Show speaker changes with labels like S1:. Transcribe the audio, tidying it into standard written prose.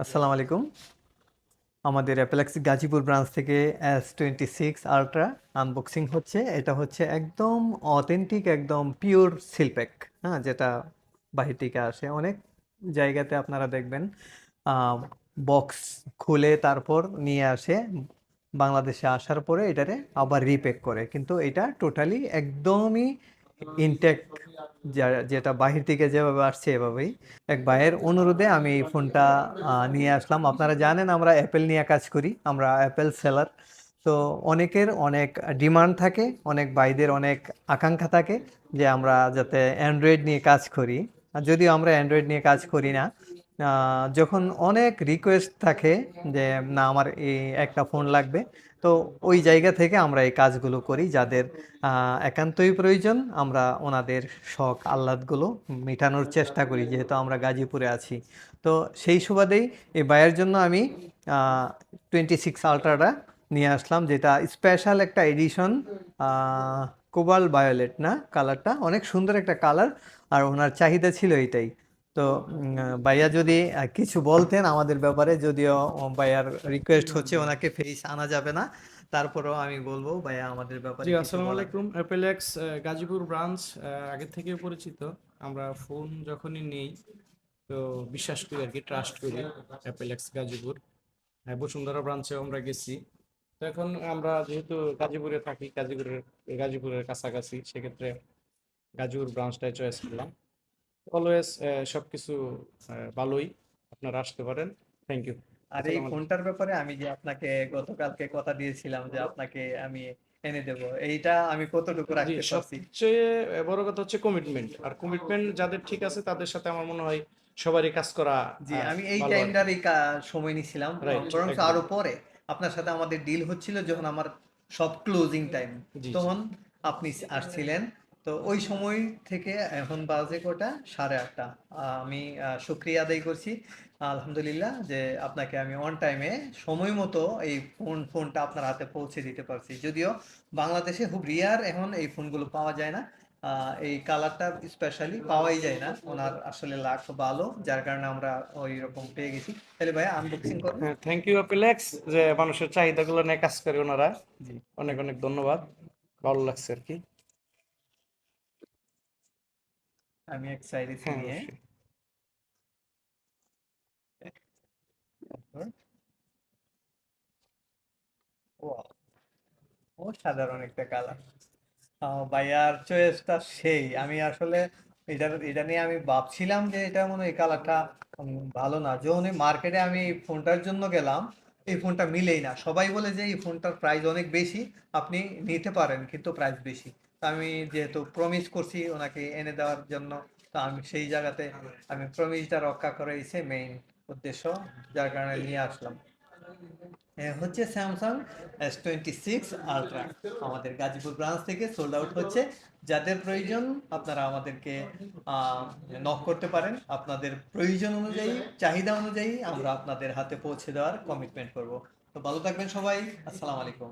S1: আসসালামু আলাইকুম। আমাদের অ্যাপেলেক্স গাজীপুর ব্রাঞ্চ থেকে S26 আলট্রা আনবক্সিং হচ্ছে। এটা হচ্ছে একদম অথেন্টিক, একদম পিওর সিলপ্যাক, হ্যাঁ? যেটা বাহির থেকে আসে। অনেক জায়গাতে আপনারা দেখবেন বক্স খুলে তারপর নিয়ে আসে। বাংলাদেশে আসার পরে এটারে আবার রিপ্যাক করে। কিন্তু এটা টোটালি একদমই ইনট্যাক্ট, যেটা বাহির থেকে যেভাবে আসছে এভাবেই। এক ভাইয়ের অনুরোধে আমি এই ফোনটা নিয়ে আসলাম। আপনারা জানেন আমরা অ্যাপেল নিয়ে কাজ করি, আমরা অ্যাপেল সেলার। তো অনেকের অনেক ডিমান্ড থাকে, অনেক ভাইদের অনেক আকাঙ্ক্ষা থাকে যে আমরা যাতে অ্যান্ড্রয়েড নিয়ে কাজ করি। আর যদিও আমরা অ্যান্ড্রয়েড নিয়ে কাজ করি না, যখন অনেক রিকোয়েস্ট থাকে যে না আমার এই একটা ফোন লাগবে, তো ওই জায়গা থেকে আমরা এই কাজগুলো করি। যাদের একান্তই প্রয়োজন আমরা ওনাদের শখ আহ্লাদগুলো মেটানোর চেষ্টা করি, যেহেতু আমরা গাজীপুরে আছি। তো সেই সুবাদেই এই বায়ের জন্য আমি 26 আলট্রাটা নিয়ে আসলাম, যেটা স্পেশাল একটা এডিশন। কোবাল ভায়োলেট না, কালারটা অনেক সুন্দর একটা কালার, আর ওনার চাহিদা ছিল এইটাই। তো ভাইয়া যদি কিছু বলতেন আমাদের ব্যাপারে, যদিও ভাইয়ার রিকোয়েস্ট হচ্ছে ওনাকে ফেস আনা যাবে না, তারপরেও আমি বলবো ভাইয়া আমাদের
S2: জি,
S1: ব্যাপারে কিছু
S2: আসসালামু
S1: বলার।
S2: আলাইকুম। অ্যাপেলেক্স গাজীপুর ব্রাঞ্চ আগে থেকে পরিচিত। আমরা ফোন যখনই নেই তো বিশ্বাস করি আর কি, ট্রাস্ট করি অ্যাপেলেক্স গাজীপুর। বসুন্ধরা ব্রাঞ্চে আমরা গেছি। তো এখন আমরা যেহেতু গাজীপুরে থাকি, গাজীপুরের কাছাকাছি, সেক্ষেত্রে গাজীপুর ব্রাঞ্চটাই চয়েস করলাম। অলওয়েজ সবকিছু ভালোই, আপনারা আসতে পারেন। Thank you.
S1: আর এই
S2: আসসালামু আলাইকুম।
S1: ফোনটার ব্যাপারে আমি যে আপনাকে গতকালকে কথা দিয়েছিলাম যে আপনাকে আমি এনে দেব, এইটা আমি কতটুকু
S2: জি,
S1: রাখতে পারছি?
S2: সবচেয়ে বড় কথা হচ্ছে কমিটমেন্ট। আর কমিটমেন্ট যাদের ঠিক আছে তাদের সাথে আমার মনে হয় সবারই কাজ করা
S1: জি, আমি এই
S2: ভালো আর কি।
S1: টাইমটারই সময় নিছিলাম।
S2: রাইট,
S1: বরং
S2: একদম।
S1: আরো পরে আপনার সাথে আমাদের ডিল হচ্ছিল যখন আমার সব ক্লোজিং টাইম,
S2: জি, জি।
S1: তখন আপনি আসছিলেন। তো ওই সময় থেকে এখন বাজে কটা, 8:30। আমি শুক্রিয়া আদায় করছি আলহামদুলিল্লাহ যে আপনাকে আমি অন টাইমে সময় মতো এই ফোনটা আপনার হাতে পৌঁছে দিতে পারছি। যদিও বাংলাদেশে খুব রিয়ার এখন এই ফোনগুলো পাওয়া যায় না। এই কালারটা স্পেশালি পাওয়াই যায় না, ওনার আসলে লাক ভালো, যার কারণে আমরা ওই রকম পেয়ে গেছি। তাহলে ভাই আনবক্সিং করুন।
S2: হ্যাঁ, থ্যাংক ইউ অ্যাপেলেক্স, যে মানুষের চাহিদাগুলো নিয়ে কাজ করে ওনারা।
S1: জি,
S2: অনেক অনেক ধন্যবাদ। ভালো লাগছে আর কি।
S1: আমি এক সাইডে
S2: হ্যাঁ,
S1: নিয়ে
S2: অবশ্যই।
S1: ও, অসাধারণ একটা কালার। ভাইয়ার চয়েসটা সেই। আমি আসলে এটা নিয়ে আমি ভাবছিলাম যে এটা মনে হয় এই কালারটা ভালো না। যখন মার্কেটে আমি এই ফোনটার জন্য গেলাম, এই ফোনটা মিলেই না। সবাই বলে যে এই ফোনটার প্রাইস অনেক বেশি, আপনি নিতে পারেন কিন্তু প্রাইস বেশি। তো আমি যেহেতু প্রমিস করছি ওনাকে এনে দেওয়ার জন্য, তো আমি সেই জায়গাতে আমি প্রমিসটা রক্ষা করেইছে মেইন উদ্দেশ্য, যার কারণে নিয়ে আসলাম। হচ্ছে স্যামসাং S26 আলট্রা, আমাদের গাজীপুর ব্রাঞ্চ থেকে সোল্ড আউট হচ্ছে। যাদের প্রয়োজন আপনারা আমাদেরকে নক করতে পারেন। আপনাদের প্রয়োজন অনুযায়ী, চাহিদা অনুযায়ী আমরা আপনাদের হাতে পৌঁছে দেওয়ার কমিটমেন্ট করব। তো ভালো থাকবেন সবাই। আসসালামু আলাইকুম।